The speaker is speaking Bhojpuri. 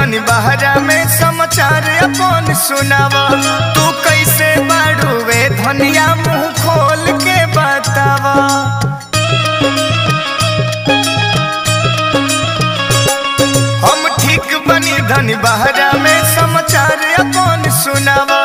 धनी बहरा में समाचार अपन सुनावा। तू कैसे बाड़ुए धनिया मुँह खोल के बतावा। हम ठीक बनी धनी बहरा में समाचार अपन सुनावा।